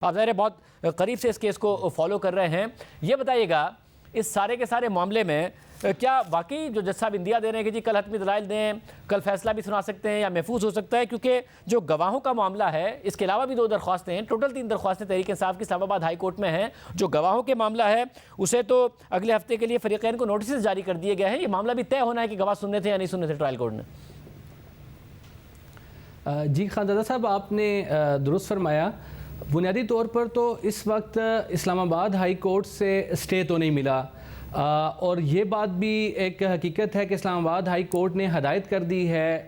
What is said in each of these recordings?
آپ ظاہر بہت قریب سے اس کیس کو فالو کر رہے ہیں، یہ بتائیے گا اس سارے کے سارے معاملے میں کیا واقعی جو جج صاحب اندیا دے رہے ہیں کہ جی کل حتمی دلائل دیں، کل فیصلہ بھی سنا سکتے ہیں یا محفوظ ہو سکتا ہے؟ کیونکہ جو گواہوں کا معاملہ ہے اس کے علاوہ بھی 2 درخواستیں ہیں، ٹوٹل 3 درخواستیں تحریک انصاف کی اسلام آباد ہائی کورٹ میں ہیں۔ جو گواہوں کے معاملہ ہے اسے تو اگلے ہفتے کے لیے فریقین کو نوٹسز جاری کر دیے گئے ہیں، یہ معاملہ بھی طے ہونا ہے کہ گواہ سننے تھے یا نہیں سننے تھے ٹرائل کورٹ نے۔ جی خاندادہ صاحب، آپ نے درست فرمایا۔ بنیادی طور پر تو اس وقت اسلام آباد ہائی کورٹ سے اسٹے تو نہیں ملا، اور یہ بات بھی ایک حقیقت ہے کہ اسلام آباد ہائی کورٹ نے ہدایت کر دی ہے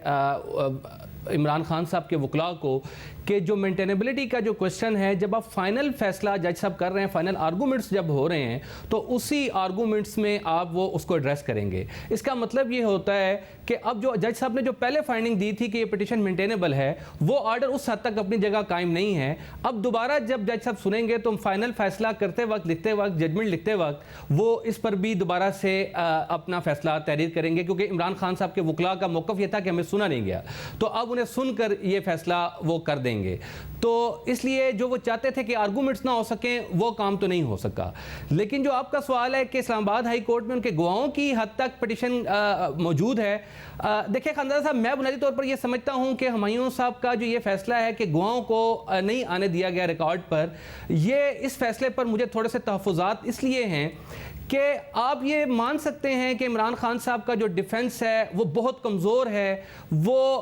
عمران خان صاحب کے وکلاء کو کہ جو مینٹینیبلٹی کا جو کوشچن ہے، جب آپ فائنل فیصلہ جج صاحب کر رہے ہیں، فائنل آرگومنٹس جب ہو رہے ہیں تو اسی آرگومنٹس میں آپ وہ اس کو ایڈریس کریں گے۔ اس کا مطلب یہ ہوتا ہے کہ اب جو جج صاحب نے جو پہلے فائنڈنگ دی تھی کہ یہ پٹیشن مینٹینیبل ہے، وہ آرڈر اس حد تک اپنی جگہ قائم نہیں ہے۔ اب دوبارہ جب جج صاحب سنیں گے تو فائنل فیصلہ کرتے وقت، لکھتے وقت، ججمنٹ لکھتے وقت وہ اس پر بھی دوبارہ سے اپنا فیصلہ تحریر کریں گے، کیونکہ عمران خان صاحب کے وکلاء کا موقف یہ تھا کہ ہمیں سنا نہیں گیا، تو اب انہیں سن کر یہ فیصلہ وہ کر دیں گے۔ تو اس لیے جو وہ چاہتے تھے کہ آرگومنٹس نہ ہو سکیں، وہ کام تو نہیں ہو سکا۔ لیکن جو آپ کا سوال ہے کہ اسلام آباد ہائی کورٹ میں ان کے گواہوں کی حد تک پٹیشن موجود ہے، دیکھیں خاندان صاحب، میں بنیادی طور پر یہ سمجھتا ہوں کہ ہمایوں صاحب کا جو یہ فیصلہ ہے کہ گواہوں کو نہیں آنے دیا گیا ریکارڈ پر، یہ اس فیصلے پر مجھے تھوڑے سے تحفظات اس لیے ہیں کہ آپ یہ مان سکتے ہیں کہ عمران خان صاحب کا جو ڈیفنس ہے وہ بہت کمزور ہے، وہ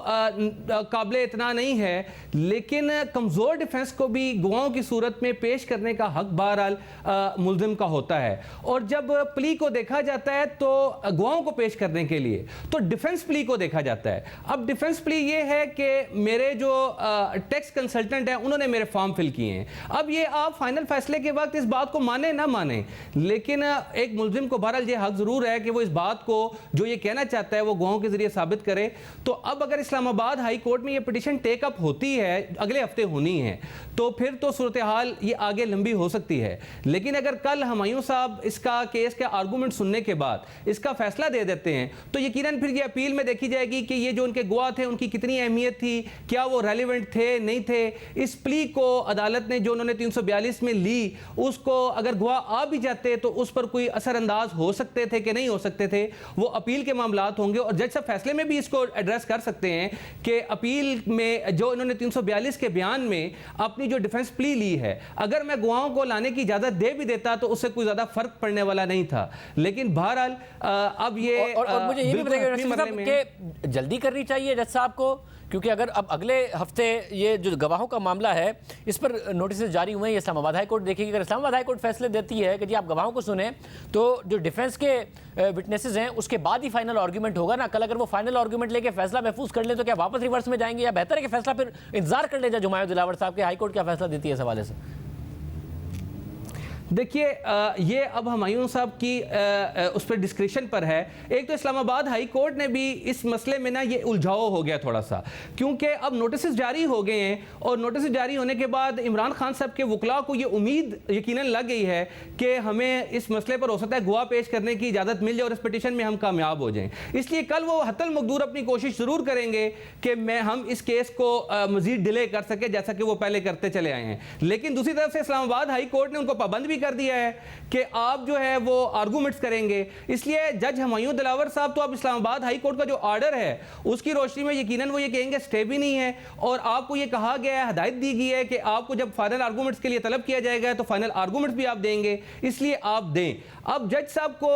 قابل اعتنا نہیں ہے، لیکن کمزور ڈیفنس کو بھی گواہوں کی صورت میں پیش کرنے کا حق بہرحال ملزم کا ہوتا ہے۔ اور جب پلی کو دیکھا جاتا ہے تو گواہوں کو پیش کرنے کے لیے تو ڈیفنس پلی کو دیکھا جاتا ہے۔ اب ڈیفنس پلی یہ ہے کہ میرے جو ٹیکس کنسلٹنٹ ہیں انہوں نے میرے فارم فل کیے ہیں۔ اب یہ آپ فائنل فیصلے کے وقت اس بات کو مانیں نہ مانیں، لیکن ایک ملزم کو بہرحال یہ حق ضرور ہے کہ وہ اس بات کو جو یہ کہنا چاہتا ہے وہ گواہوں کے ذریعے ثابت کرے۔ تو اب اگر اسلام آباد ہائی کورٹ میں یہ پٹیشن ٹیک اپ ہوتی ہے، اگلے ہفتے ہونی ہے، تو پھر تو صورتحال یہ آگے لمبی ہو سکتی ہے۔ لیکن اگر کل ہمایوں صاحب اس کا کیس کا آرگومنٹ سننے کے بعد اس کا فیصلہ دے دیتے ہیں تو یقیناً پھر یہ اپیل میں دیکھی جائے گی کہ یہ جو ان کے گواہ تھے ان کی کتنی اہمیت تھی، کیا وہ ریلیونٹ تھے نہیں تھے۔ اس پلی کو عدالت نے جو انہوں نے 342 میں لی، اس کو اگر گواہ آ بھی جاتے تو اس پر کوئی اثر انداز ہو سکتے تھے کہ نہیں ہو سکتے تھے، وہ اپیل کے معاملات ہوں گے۔ اور جج صاحب فیصلے میں بھی اس کو ایڈریس کر سکتے ہیں کہ اپیل میں جو انہوں نے 342 کے بیان میں اپنی جو ڈیفنس پلی لی ہے، اگر میں گواہوں کو لانے کی اجازت دے بھی دیتا تو اس سے کوئی زیادہ فرق پڑنے والا نہیں تھا۔ لیکن بہرحال اب یہ اور مجھے یہ بھی بتائیے کہ جلدی کرنی چاہیے جج صاحب کو، کیونکہ اگر اب اگلے ہفتے یہ جو گواہوں کا معاملہ ہے اس پر نوٹسز جاری ہوئے ہیں، یہ اسلام آباد ہائی کورٹ دیکھے گی۔ اگر اسلام آباد ہائی کورٹ فیصلے دیتی ہے کہ جی آپ گواہوں کو سنیں تو جو ڈیفنس کے وٹنسز ہیں اس کے بعد ہی فائنل آرگومنٹ ہوگا نا۔ کل اگر وہ فائنل آرگومنٹ لے کے فیصلہ محفوظ کر لیں تو کیا واپس ریورس میں جائیں گے، یا بہتر ہے کہ فیصلہ پھر انتظار کر لیں جج ہمایوں دلاور صاحب کے ہائی کورٹ کیا فیصلہ دیتی ہے اس حوالے سے؟ دیکھیے یہ اب ہمایوں صاحب کی اس پر ڈسکریشن پر ہے۔ ایک تو اسلام آباد ہائی کورٹ نے بھی اس مسئلے میں نا یہ الجھاؤ ہو گیا تھوڑا سا، کیونکہ اب نوٹسز جاری ہو گئے ہیں، اور نوٹسز جاری ہونے کے بعد عمران خان صاحب کے وکلاء کو یہ امید یقیناً لگ گئی ہے کہ ہمیں اس مسئلے پر ہو سکتا ہے گواہ پیش کرنے کی اجازت مل جائے اور اس پٹیشن میں ہم کامیاب ہو جائیں۔ اس لیے کل وہ حتی المقدور اپنی کوشش ضرور کریں گے کہ ہم اس کیس کو مزید ڈیلے کر سکیں، جیسا کہ وہ پہلے کرتے چلے آئے ہیں۔ لیکن دوسری طرف سے اسلام آباد ہائی کورٹ نے ان کو پابند بھی کر دیا ہے کہ آپ جو ہے وہ آرگومنٹس کریں گے۔ اس لیے جج ہمایوں دلاور صاحب تو اب اسلام آباد ہائی کورٹ کا جو آرڈر ہے اس کی روشنی میں یقیناً وہ یہ کہیں گے سٹے بھی نہیں ہے، اور آپ کو یہ کہا گیا ہے، ہدایت دی گئی ہے کہ آپ کو جب فائنل آرگومنٹس کے لیے طلب کیا جائے گا تو فائنل آرگومنٹس بھی آپ دیں گے، اس لیے آپ دیں۔ اب جج صاحب کو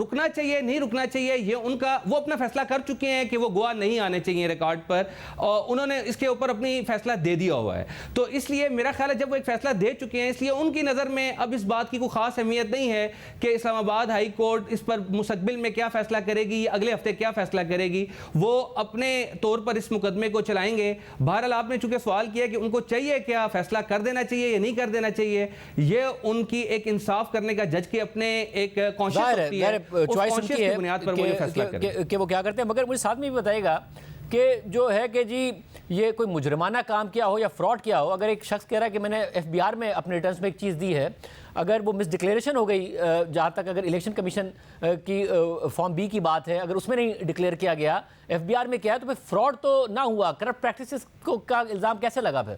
رکنا چاہیے نہیں رکنا چاہیے، یہ ان کا، وہ اپنا فیصلہ کر چکے ہیں کہ وہ گواہ نہیں آنے چاہیے ریکارڈ پر، اور انہوں نے اس کے اوپر اپنی فیصلہ دے دیا ہوا ہے۔ تو اس لیے میرا خیال ہے جب وہ ایک فیصلہ دے چکے ہیں، اس لیے ان کی نظر میں اب اس بات کی کوئی خاص اہمیت نہیں ہے کہ اسلام آباد ہائی کورٹ اس پر مستقبل میں کیا فیصلہ کرے گی، اگلے ہفتے کیا فیصلہ کرے گی۔ وہ اپنے طور پر اس مقدمے کو چلائیں گے۔ بہرحال آپ نے چونکہ سوال کیا کہ ان کو چاہیے کیا فیصلہ کر دینا چاہیے یا نہیں کر دینا چاہیے، یہ ان کی ایک انصاف کرنے کا جج کے اپنے ایک کانشیس ہوتی ہے، اس کانشیس کی بنیاد پر وہ یہ فیصلہ کریں کہ وہ کیا کرتے ہیں۔ مگر مجھے ساتھ میں بھی بتائے گا کہ جو ہے کہ جی یہ کوئی مجرمانہ کام کیا ہو یا فراڈ کیا ہو، اگر ایک شخص کہہ رہا ہے کہ میں نے ایف بی آر میں اپنے ریٹرنز میں ایک چیز دی ہے، اگر وہ مس ڈکلیریشن ہو گئی، جہاں تک اگر الیکشن کمیشن کی فارم بی کی بات ہے، اگر اس میں نہیں ڈکلیئر کیا گیا، ایف بی آر میں کیا ہے، تو پھر فراڈ تو نہ ہوا، کرپٹ پریکٹسز کا الزام کیسے لگا پھر؟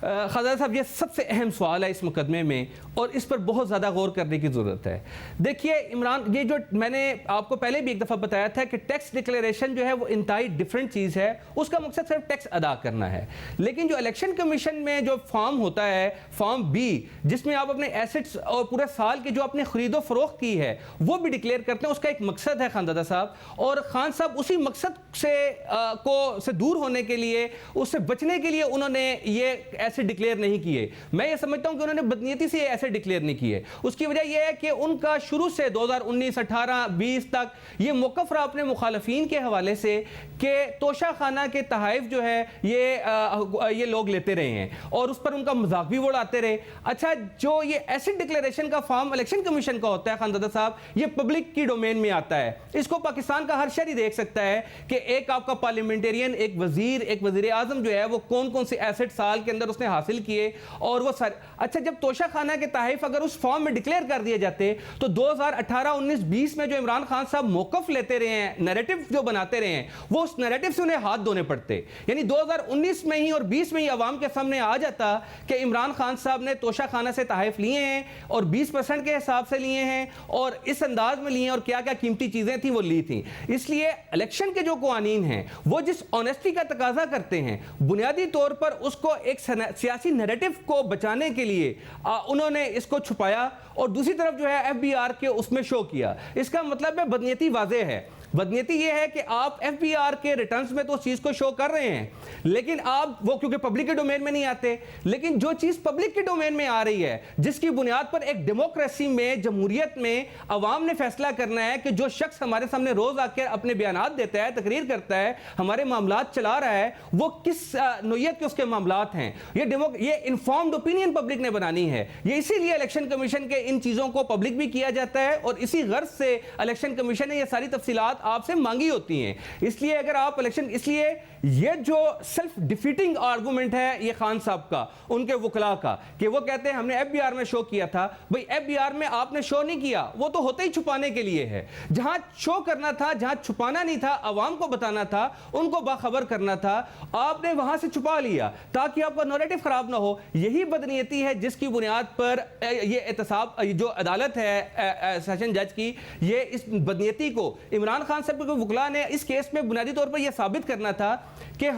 خزانہ صاحب یہ سب سے اہم سوال ہے اس مقدمے میں اور اس پر بہت زیادہ غور کرنے کی ضرورت ہے. دیکھیے عمران، یہ جو میں نے آپ کو پہلے بھی ایک دفعہ بتایا تھا کہ ٹیکس ڈکلیریشن جو ہے وہ انتہائی ڈیفرنٹ چیز ہے، اس کا مقصد صرف ٹیکس ادا کرنا ہے. لیکن جو الیکشن کمیشن میں جو فارم ہوتا ہے، فارم بی، جس میں آپ اپنے ایسٹس اور پورے سال کی جو اپنی خرید و فروخت کی ہے وہ بھی ڈکلیئر کرتے ہیں، اس کا ایک مقصد ہے خاندادہ صاحب. اور خان صاحب اسی مقصد سے دور ہونے کے لیے، اس سے بچنے کے لیے انہوں نے یہ ایسے ڈکلیئر نہیں کیے. میں یہ سمجھتا ہوں کہ انہوں نے بدنیتی سے ایسے ڈکلیئر نہیں کیے. اس کی وجہ یہ ہے کہ ان کا شروع سے 2019 18 20 تک یہ موقف رہا اپنے مخالفین کے حوالے سے کہ توشہ خانہ کے تحائف جو ہے یہ لوگ لیتے رہے ہیں اور اس پر ان کا مذاق بھی اڑاتے رہے. اچھا، جو یہ ایسڈ ڈکلیریشن کا فارم الیکشن کمیشن کا ہوتا ہے خاندادہ صاحب، یہ پبلک کی ڈومین میں آتا ہے. اس کو پاکستان کا ہر شہری دیکھ سکتا ہے کہ ایک آپ کا پارلیمنٹرین، ایک وزیر، ایک وزیر اعظم جو ہے وہ کون کون سے ایسٹ سال کے اندر اس نے حاصل کیے اور وہ سارے. اچھا، جب توشہ خانہ کے تحائف اگر اس فارم میں ڈکلیئر کر دیے جاتے تو 2018 19 20 میں جو عمران خان صاحب موقف لیتے رہے ہیں، نیریٹو جو بناتے رہے ہیں، وہ اس نیریٹو سے انہیں ہاتھ دھونے پڑتے. یعنی 2019 میں ہی اور 20 میں ہی عوام کے سامنے آ جاتا کہ عمران خان صاحب نے توشہ خانہ سے تحائف لیے ہیں اور 20% کے حساب سے لیے ہیں اور اس انداز میں لیے ہیں اور کیا کیا قیمتی چیزیں تھیں وہ لی تھیں. اس لیے الیکشن کے جو قوانین ہیں وہ جس آنیسٹی کا تقاضا کرتے ہیں، بنیادی طور پر اس کو ایک سیاسی نیریٹو کو بچانے کے لیے انہوں نے اس کو چھپایا اور دوسری طرف جو ہے ایف بی آر کے اس میں شو کیا. اس کا مطلب ہے بدنیتی واضح ہے. بدنیتی یہ ہے کہ آپ ایف بی آر کے ریٹرنز میں تو اس چیز کو شو کر رہے ہیں، لیکن آپ وہ کیونکہ پبلک کے ڈومین میں نہیں آتے، لیکن جو چیز پبلک کے ڈومین میں آ رہی ہے، جس کی بنیاد پر ایک ڈیموکریسی میں، جمہوریت میں عوام نے فیصلہ کرنا ہے کہ جو شخص ہمارے سامنے روز آ کے اپنے بیانات دیتا ہے، تقریر کرتا ہے، ہمارے معاملات چلا رہا ہے، وہ کس نوعیت کے اس کے معاملات ہیں. یہ انفارمڈ اوپینین پبلک نے بنانی ہے. یہ اسی لیے الیکشن کمیشن کے ان چیزوں کو پبلک بھی کیا جاتا ہے اور اسی غرض سے الیکشن کمیشن نے یہ ساری تفصیلات آپ سے مانگی ہوتی ہیں. اس لیے اگر آپ اس لیے یہ جو سیلف ڈیفیٹنگ آرگومنٹ ہے یہ خان صاحب کا، ان کے وکلاء کا، کہ وہ کہتے ہیں ہم نے ایف بی آر میں شو کیا تھا. بھئی ایف بی آر میں آپ نے شو نہیں کیا، وہ تو ہوتے ہی چھپانے کے لیے ہے. جہاں شو کرنا تھا، جہاں چھپانا نہیں تھا، عوام کو بتانا تھا، ان کو باخبر کرنا تھا، آپ نے وہاں سے چھپا لیا تاکہ آپ کا نیریٹو خراب نہ ہو. یہی بدنیتی ہے جس کی بنیاد پر یہ احتساب جو عدالت ہے سیشن جج کی، یہ اس بدنیتی کو عمران خان صاحب کے وکلاء نے اس کیس میں بنیادی طور پر یہ ثابت کرنا تھا کہ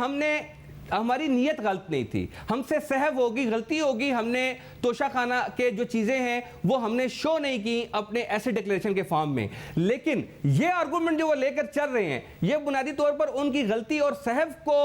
ہماری نیت غلط نہیں تھی، ہم سے سہو ہوگی، غلطی ہوگی، ہم نے توشہ خانہ کے جو چیزیں ہیں وہ ہم نے شو نہیں کی اپنے ایسے ڈکلیریشن کے فارم میں. لیکن یہ آرگومنٹ جو وہ لے کر چل رہے ہیں یہ بنیادی طور پر ان کی غلطی اور سہو کو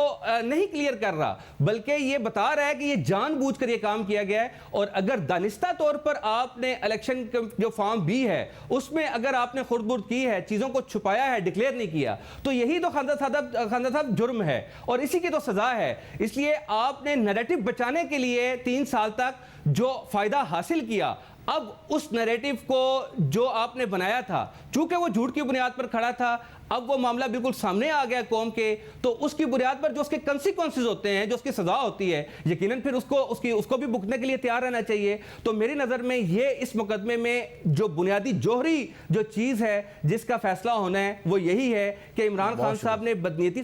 نہیں کلیئر کر رہا، بلکہ یہ بتا رہا ہے کہ یہ جان بوجھ کر یہ کام کیا گیا ہے. اور اگر دانستہ طور پر آپ نے الیکشن جو فارم بی ہے اس میں اگر آپ نے خرد برد کی ہے، چیزوں کو چھپایا ہے، ڈکلیئر نہیں کیا، تو یہی تو خاندان صاحب جرم ہے اور اسی کی تو سزا ہے. اس لیے آپ نے نیریٹو بچانے کے لیے 3 سال تک جو فائدہ حاصل کیا، اب اس نیریٹو کو جو آپ نے بنایا تھا، چونکہ وہ جھوٹ کی بنیاد پر کھڑا تھا، اب وہ معاملہ بالکل سامنے آ گیا قوم کے، تو اس کی بنیاد پر جو اس کے کنسیکوینسز ہوتے ہیں، جو اس کی سزا ہوتی ہے، یقیناً پھر اس کو بھی بھگتنے کے لیے تیار رہنا چاہیے. تو میری نظر میں یہ اس مقدمے میں جو بنیادی جوہری جو چیز ہے جس کا فیصلہ ہونا ہے وہ یہی ہے کہ عمران خان صاحب نے بدنیتی